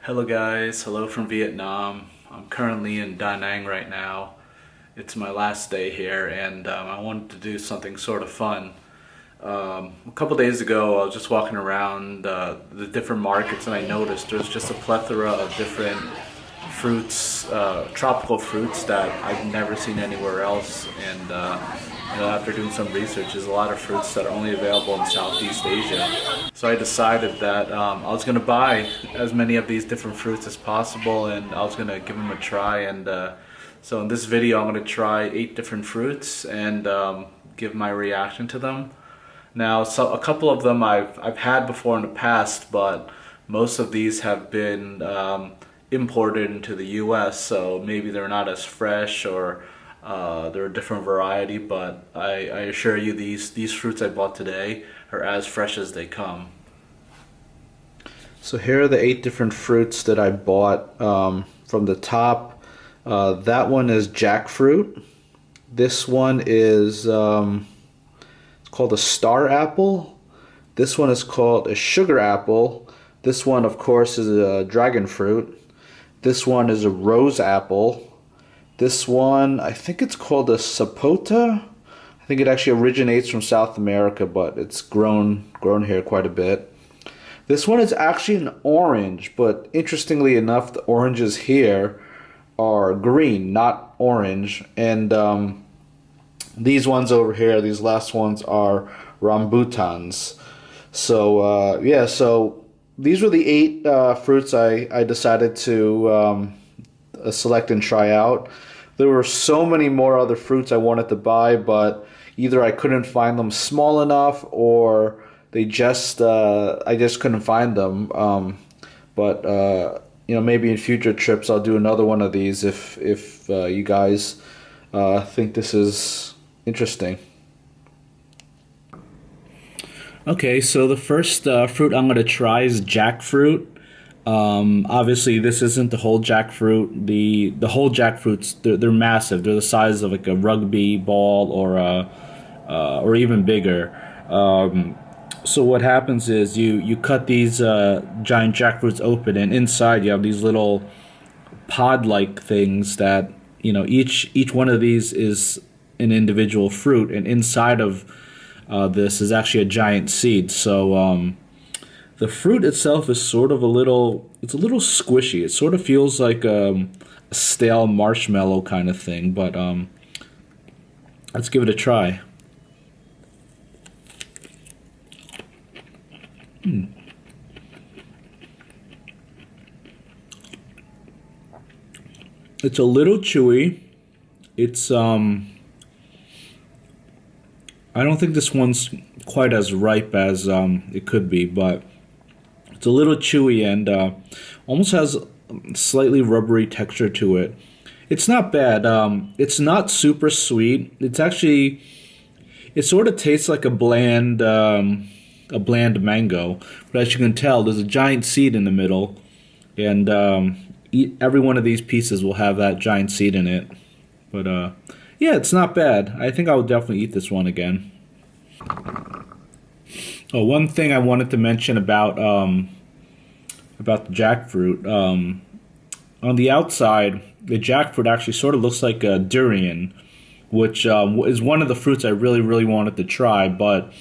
Hello guys, hello from Vietnam. I'm currently in Da Nang right now. It's my last day here and I wanted to do something sort of fun. A couple days ago I was just walking around the different markets and I noticed there's just a plethora of different fruits, tropical fruits that I've never seen anywhere else. And after doing some research, there's a lot of fruits that are only available in Southeast Asia. So I decided that I was going to buy as many of these different fruits as possible, and I was going to give them a try. And so in this video, I'm going to try 8 different fruits and give my reaction to them. Now, so a couple of them I've had before in the past, but most of these have been imported into the U.S., so maybe they're not as fresh or they're a different variety. But I assure you, these fruits I bought today are as fresh as they come. So here are the 8 different fruits that I bought. From the top, that one is jackfruit. This one is it's called a star apple. This one is called a sugar apple. This one, of course, is a dragonfruit. This one is a Rhodes Apple. This one, I think it's called a Sapota. I think it actually originates from South America, but it's grown here quite a bit. This one is actually an orange, but interestingly enough, the oranges here are green, not orange. And these ones over here, these last ones, are Rambutans. So yeah, so these were the 8 fruits I decided to select and try out. There were so many more other fruits I wanted to buy, but either I couldn't find them small enough, or they just I just couldn't find them. But you know, maybe in future trips I'll do another one of these if you guys think this is interesting. Okay, so the first fruit I'm going to try is jackfruit. Obviously, this isn't the whole jackfruit. The whole jackfruits, they're massive. They're the size of like a rugby ball or even bigger. So what happens is you cut these giant jackfruits open, and inside you have these little pod-like things that, you know, each one of these is an individual fruit, and inside of this is actually a giant seed. So the fruit itself is sort of it's a little squishy. It sort of feels like a stale marshmallow kind of thing, but let's give it a try. It's a little chewy. It's I don't think this one's quite as ripe as it could be, but it's a little chewy and almost has a slightly rubbery texture to it. It's not bad. It's not super sweet. It's actually, it sort of tastes like a bland mango. But as you can tell, there's a giant seed in the middle, and every one of these pieces will have that giant seed in it. But yeah, it's not bad. I think I would definitely eat this one again. Oh, one thing I wanted to mention about the jackfruit. On the outside, the jackfruit actually sort of looks like a durian, which is one of the fruits I really wanted to try. But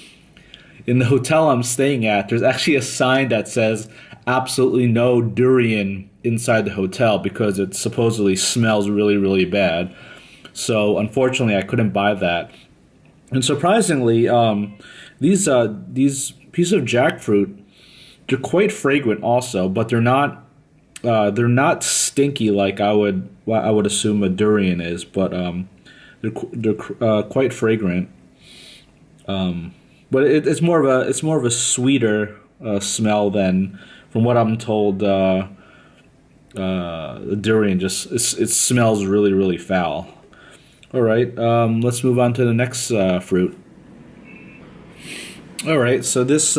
in the hotel I'm staying at, there's actually a sign that says absolutely no durian inside the hotel because it supposedly smells really bad. So unfortunately, I couldn't buy that. And surprisingly, these pieces of jackfruit, they're quite fragrant also, but they're not stinky like I would assume a durian is. But they're quite fragrant. But it's more of a sweeter smell than, from what I'm told, the durian. Just it smells really foul. All right, let's move on to the next fruit. All right, so this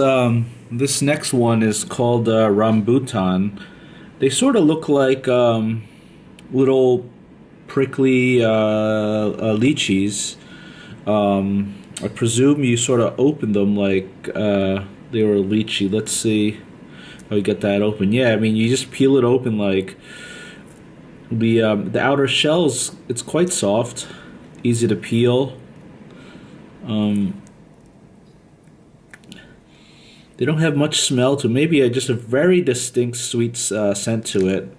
next one is called Rambutan. They sort of look like little prickly lychees. I presume you sort of open them like they were lychee. Let's see how you get that open. Yeah, I mean, you just peel it open like the outer shell's, it's quite soft, easy to peel. They don't have much smell to maybe just a very distinct sweet scent to it.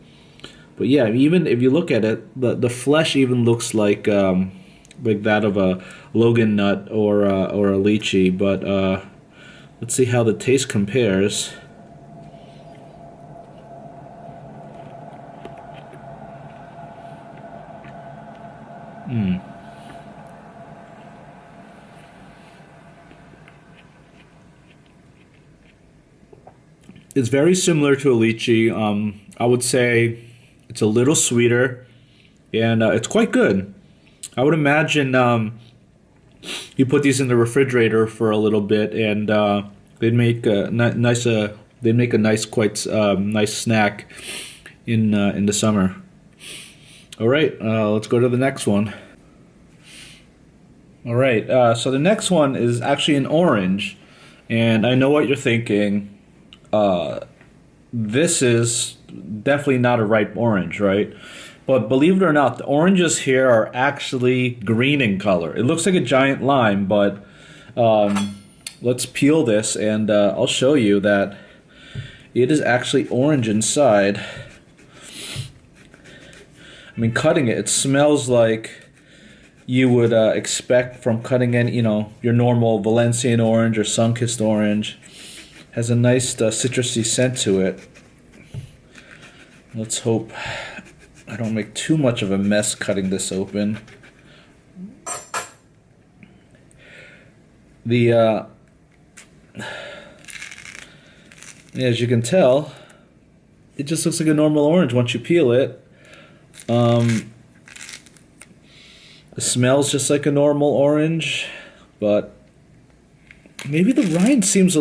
But yeah, even if you look at it, the flesh even looks like that of a Logan nut or a lychee. But let's see how the taste compares. It's very similar to a lychee. I would say it's a little sweeter, and it's quite good. I would imagine you put these in the refrigerator for a little bit, and they'd make a nice. They'd make a nice, quite nice snack in the summer. All right, let's go to the next one. All right, so the next one is actually an orange, and I know what you're thinking. This is definitely not a ripe orange, right? But believe it or not, the oranges here are actually green in color. It looks like a giant lime, but let's peel this and I'll show you that it is actually orange inside. I mean, cutting it, it smells like you would expect from cutting in, your normal Valencian orange or sun-kissed orange. Has a nice citrusy scent to it. Let's hope I don't make too much of a mess cutting this open. As you can tell, it just looks like a normal orange once you peel it. It smells just like a normal orange, but maybe the rind seems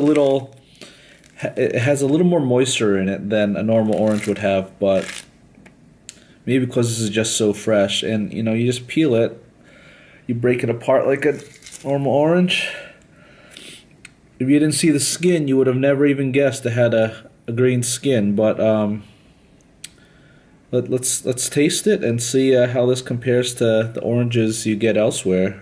it has a little more moisture in it than a normal orange would have, but maybe because this is just so fresh. And you just peel it, you break it apart like a normal orange. If you didn't see the skin, you would have never even guessed it had a green skin. But let's taste it and see how this compares to the oranges you get elsewhere.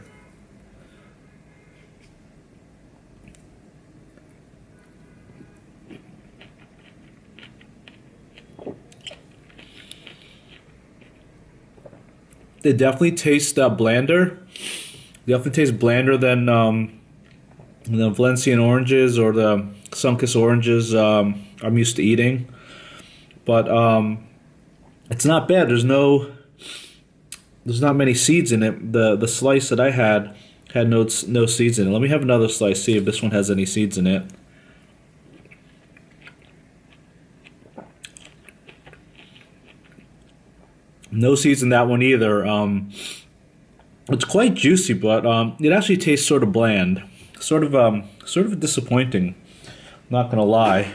They definitely taste blander. They definitely taste blander than the Valencian oranges or the sun-kissed oranges I'm used to eating. But it's not bad. There's not many seeds in it. The slice that I had no seeds in it. Let me have another slice. See if this one has any seeds in it. No seeds in that one either. It's quite juicy, but it actually tastes sort of bland, sort of disappointing. Not gonna lie,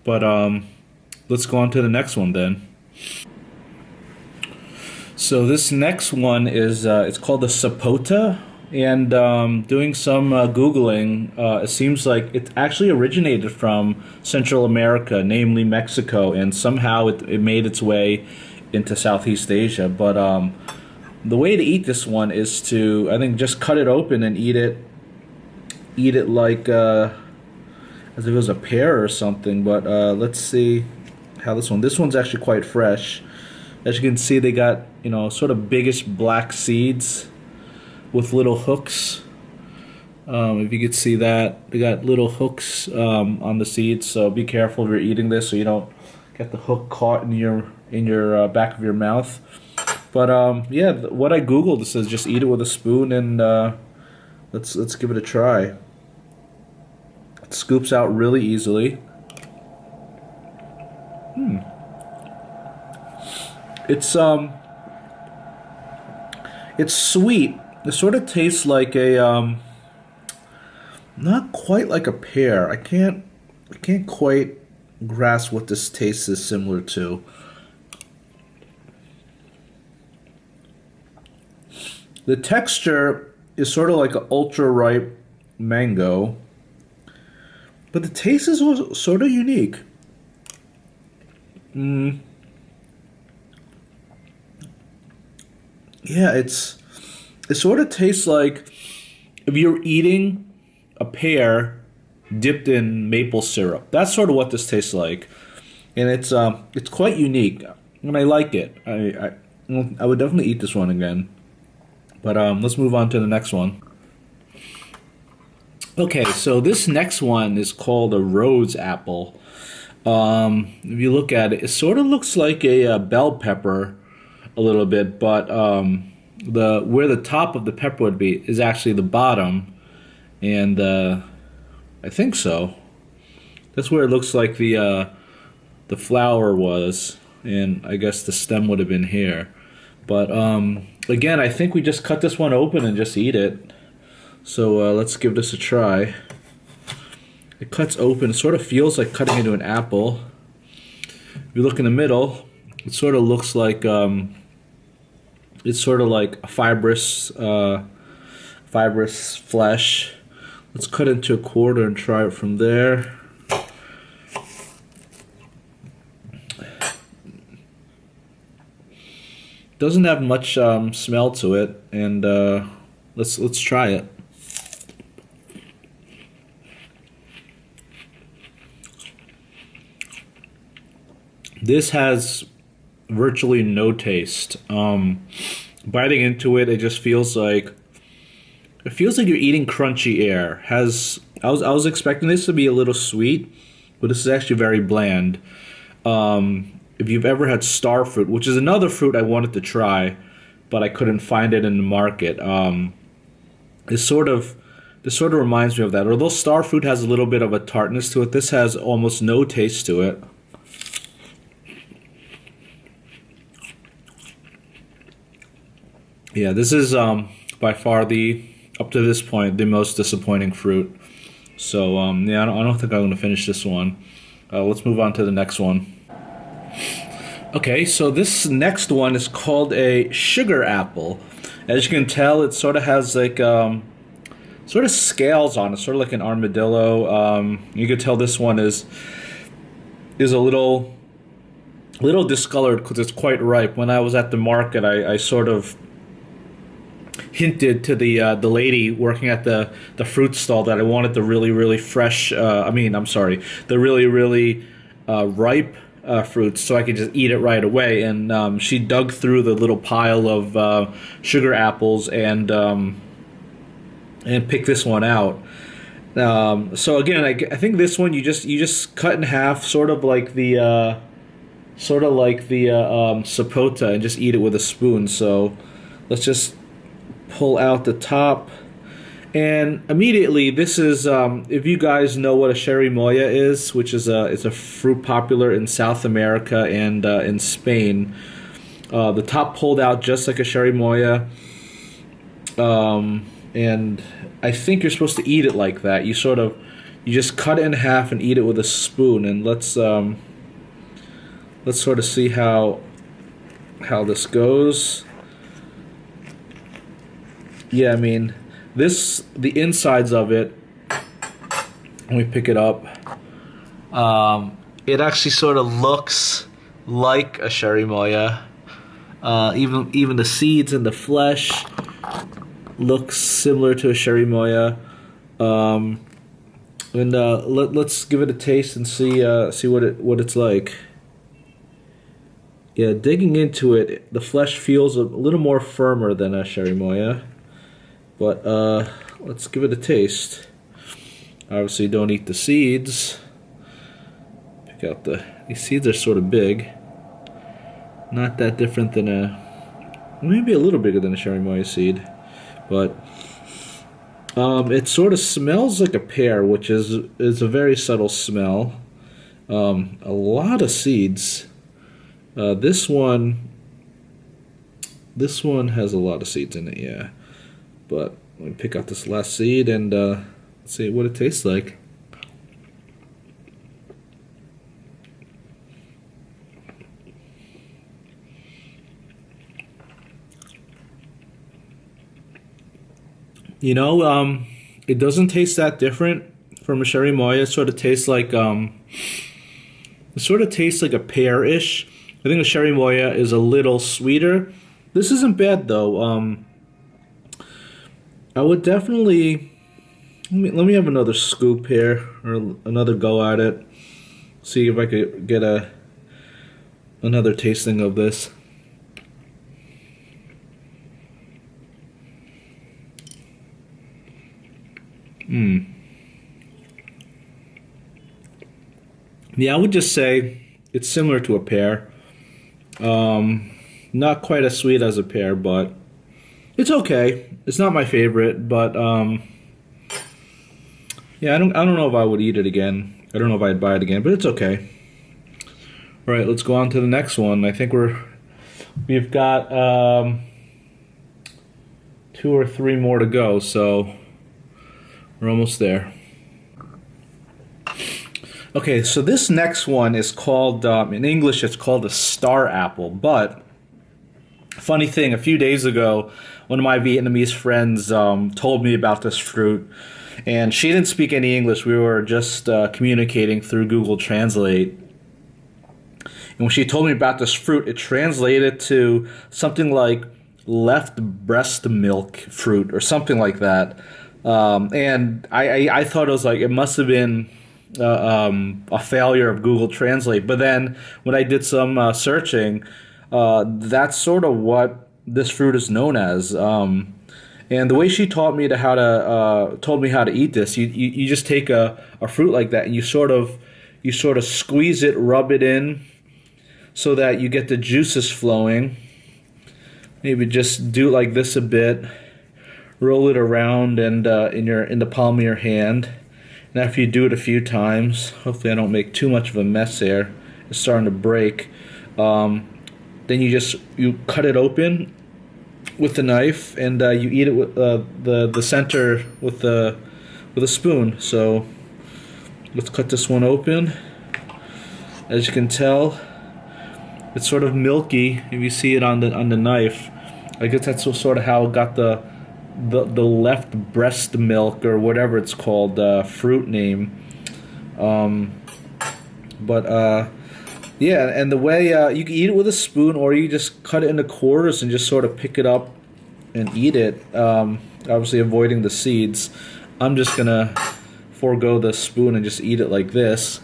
but let's go on to the next one then. So this next one is it's called the Sapota, and doing some googling, it seems like it actually originated from Central America, namely Mexico, and somehow it made its way into Southeast Asia. But the way to eat this one is to, I think, just cut it open and eat it like as if it was a pear or something. But let's see how this one's actually quite fresh. As you can see, they got sort of biggish black seeds with little hooks. If you could see that, they got little hooks on the seeds, so be careful if you're eating this so you don't get the hook caught in your back of your mouth. But yeah, what I googled, it says just eat it with a spoon, and let's give it a try. It scoops out really easily. It's sweet. It sort of tastes like a not quite like a pear. I can't quite grasp what this taste is similar to. The texture is sort of like an ultra ripe mango, but the taste is sort of unique. Yeah, it sort of tastes like if you're eating a pear dipped in maple syrup. That's sort of what this tastes like, and it's quite unique, and I like it. I would definitely eat this one again. But let's move on to the next one. Okay, so this next one is called a Rhodes Apple. If you look at it, it sort of looks like a bell pepper a little bit, but the where the top of the pepper would be is actually the bottom, and I think so. That's where it looks like the flower was, and I guess the stem would have been here. But again, I think we just cut this one open and just eat it. So let's give this a try. It cuts open. It sort of feels like cutting into an apple. If you look in the middle, it sort of looks like it's sort of like a fibrous flesh. Let's cut into a quarter and try it from there. Doesn't have much smell to it, and let's try it. This has virtually no taste. Biting into it, it just feels like you're eating crunchy air. I was expecting this to be a little sweet, but this is actually very bland. If you've ever had star fruit, which is another fruit I wanted to try, but I couldn't find it in the market, this sort of reminds me of that. Although star fruit has a little bit of a tartness to it, this has almost no taste to it. Yeah, this is by far up to this point, the most disappointing fruit. So yeah, I don't think I'm going to finish this one. Let's move on to the next one. Okay, so this next one is called a sugar apple. As you can tell, it sort of has like sort of scales on it, sort of like an armadillo. You can tell this one is a little discolored because it's quite ripe. When I was at the market, I sort of hinted to the lady working at the fruit stall that I wanted the really fresh. The really ripe fruits, so I could just eat it right away. And she dug through the little pile of sugar apples and picked this one out. So again, I think this one you just cut in half, sort of like the Sapota, and just eat it with a spoon. So let's just pull out the top, and immediately this is if you guys know what a cherimoya is, which is it's a fruit popular in South America and in Spain. The top pulled out just like a cherimoya, and I think you're supposed to eat it like that. You just cut it in half and eat it with a spoon. And let's sort of see how this goes. Yeah, I mean, the insides of it, when we pick it up, it actually sort of looks like a cherimoya. Even the seeds and the flesh looks similar to a cherimoya. And let's give it a taste and see what it's like. Yeah, digging into it, the flesh feels a little more firmer than a cherimoya. But let's give it a taste. Obviously, don't eat the seeds. Pick out these seeds are sort of big. Not that different than maybe a little bigger than a cherimoya seed, but it sort of smells like a pear, which is a very subtle smell. A lot of seeds. This one has a lot of seeds in it, yeah. But let me pick out this last seed and see what it tastes like. You know, it doesn't taste that different from a cherimoya. It sort of tastes like It sort of tastes like a pear-ish. I think the Cherry Moya is a little sweeter. This isn't bad though. I would definitely let me have another scoop here, or another go at it. See if I could get another tasting of this. Yeah, I would just say it's similar to a pear. Not quite as sweet as a pear, but it's okay. It's not my favorite, but yeah, I don't know if I would eat it again. I don't know if I'd buy it again, but it's okay. All right, let's go on to the next one. I think we've got 2 or 3 more to go, so we're almost there. Okay, so this next one is called, in English it's called a star apple, but funny thing, a few days ago, one of my Vietnamese friends told me about this fruit, and she didn't speak any English. We were just communicating through Google Translate. And when she told me about this fruit, it translated to something like left breast milk fruit or something like that. And I thought it must have been a failure of Google Translate. But then when I did some searching, that's sort of what this fruit is known as. And the way she taught me how to eat this, you just take a fruit like that and you sort of squeeze it, rub it in, so that you get the juices flowing. Maybe just do it like this a bit, roll it around and in the palm of your hand. And after you do it a few times, hopefully I don't make too much of a mess there. It's starting to break. Then you cut it open with a knife and you eat it with the center with a spoon. So let's cut this one open. As you can tell, it's sort of milky if you see it on the knife. I guess that's sort of how it got the left breast milk or whatever it's called, fruit name. Yeah, and the way you can eat it with a spoon, or you just cut it into quarters and just sort of pick it up and eat it. Obviously avoiding the seeds. I'm just gonna forego the spoon and just eat it like this.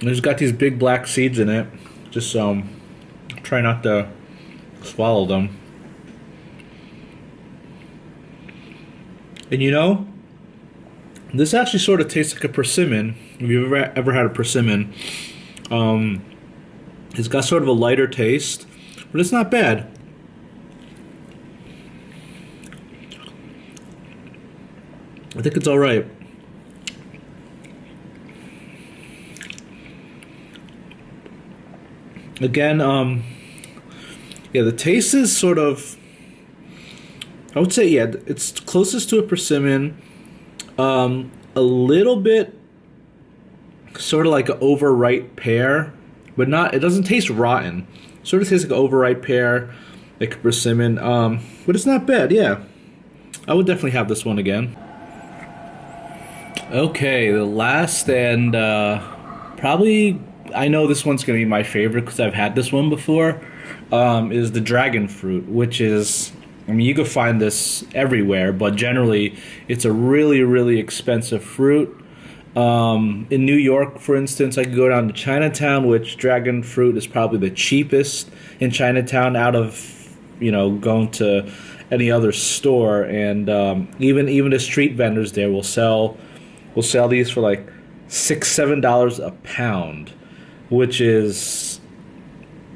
It's got these big black seeds in it. Just try not to swallow them. And you know, this actually sort of tastes like a persimmon. If you've ever had a persimmon, it's got sort of a lighter taste, but it's not bad. I think it's all right. Again, yeah, the taste is sort of, I would say, yeah, it's closest to a persimmon. A little bit sort of like an overripe pear, but not, it doesn't taste rotten. It sort of tastes like an overripe pear, like a persimmon, but it's not bad, yeah. I would definitely have this one again. Okay, the last and probably, I know this one's going to be my favorite because I've had this one before, is the Dragonfruit, which is, I mean, you can find this everywhere, but generally it's a really, really expensive fruit. In New York, for instance, I could go down to Chinatown, which Dragonfruit is probably the cheapest in Chinatown out of, going to any other store. And even the street vendors there will sell these for like $6-7 a pound, which is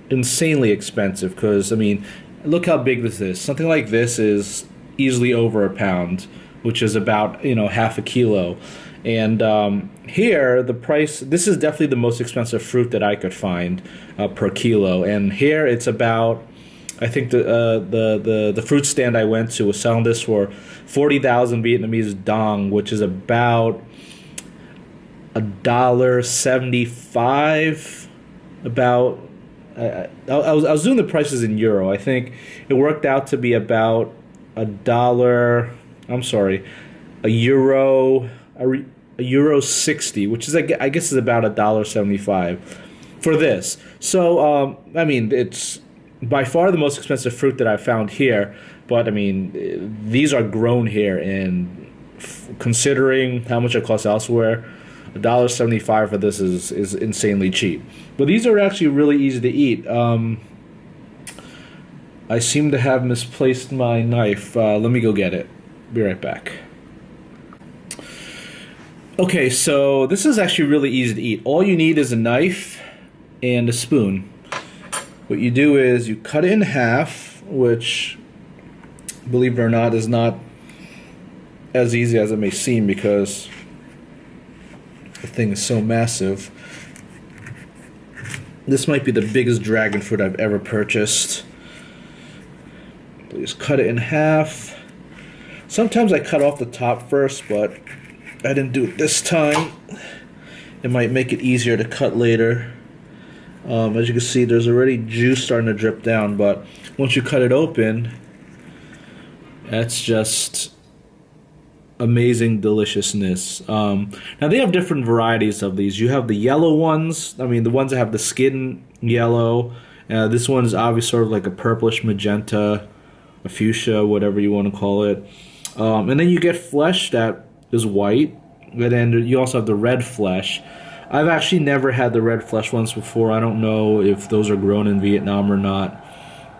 insanely expensive because, I mean, look how big this is. Something like this is easily over a pound, which is about, half a kilo. And here, the price, this is definitely the most expensive fruit that I could find per kilo. And here it's about, I think the fruit stand I went to was selling this for 40,000 Vietnamese dong, which is about $1.75, about I was doing the prices in euro. I think it worked out to be about a dollar. I'm sorry, a euro, a euro 60, which is I guess is about $1.75 for this. So I mean, it's by far the most expensive fruit that I've found here. But I mean, these are grown here, and considering how much it costs elsewhere, $1.75 for this is insanely cheap. But these are actually really easy to eat. I seem to have misplaced my knife. Let me go get it. Be right back. Okay, so this is actually really easy to eat. All you need is a knife and a spoon. What you do is you cut it in half, which, believe it or not, is not as easy as it may seem because the thing is so massive. This might be the biggest dragon fruit I've ever purchased. Please cut it in half. Sometimes I cut off the top first, but I didn't do it this time. It might make it easier to cut later. As you can see, there's already juice starting to drip down, but once you cut it open, that's just amazing deliciousness. Now they have different varieties of these. You have the yellow ones. I mean, the ones that have the skin yellow. This one is obviously sort of like a purplish magenta, a fuchsia, whatever you want to call it. And then you get flesh that is white, and then you also have the red flesh. I've actually never had the red flesh ones before. I don't know if those are grown in Vietnam or not,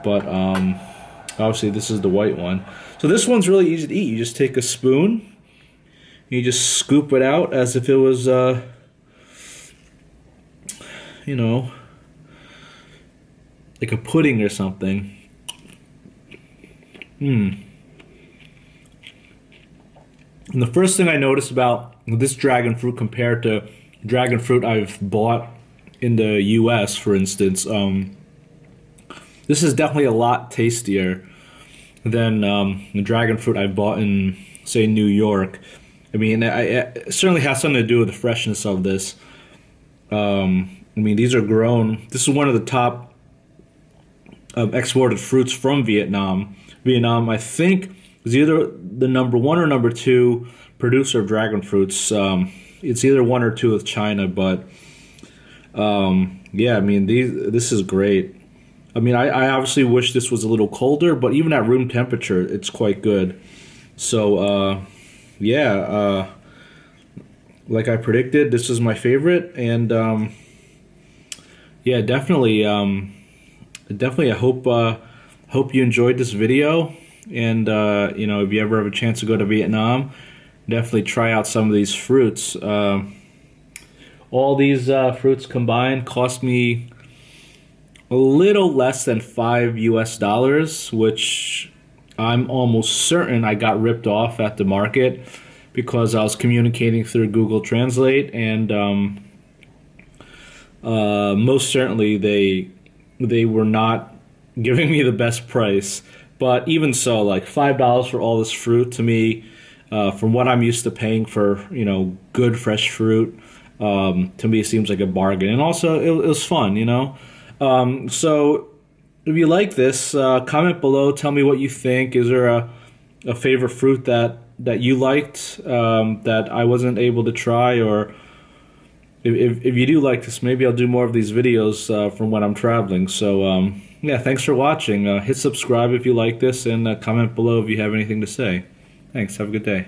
but obviously this is the white one. So this one's really easy to eat. You just take a spoon, you just scoop it out as if it was, you know, like a pudding or something. And the first thing I noticed about this dragon fruit compared to dragon fruit I've bought in the US, for instance, this is definitely a lot tastier than the dragon fruit I bought in, say, New York. I mean, it certainly has something to do with the freshness of this. I mean, these are grown. This is one of the top exported fruits from Vietnam. Vietnam, I think, is either the number 1 or number 2 producer of dragon fruits. It's either 1 or 2 with China, but yeah, I mean, this is great. I mean, I obviously wish this was a little colder, but even at room temperature, it's quite good. So, yeah, like I predicted, this is my favorite, and yeah, definitely, I hope you enjoyed this video, and you know, if you ever have a chance to go to Vietnam, definitely try out some of these fruits. All these fruits combined cost me a little less than $5 US, which I'm almost certain I got ripped off at the market because I was communicating through Google Translate, and most certainly they were not giving me the best price. But even so, like $5 for all this fruit, to me, from what I'm used to paying for, you know, good fresh fruit, to me it seems like a bargain. And also it was fun, you know. So if you like this, comment below, tell me what you think. Is there a favorite fruit that you liked that I wasn't able to try? Or if you do like this, maybe I'll do more of these videos from when I'm traveling. So yeah, thanks for watching. Hit subscribe if you like this, and comment below if you have anything to say. Thanks. Have a good day.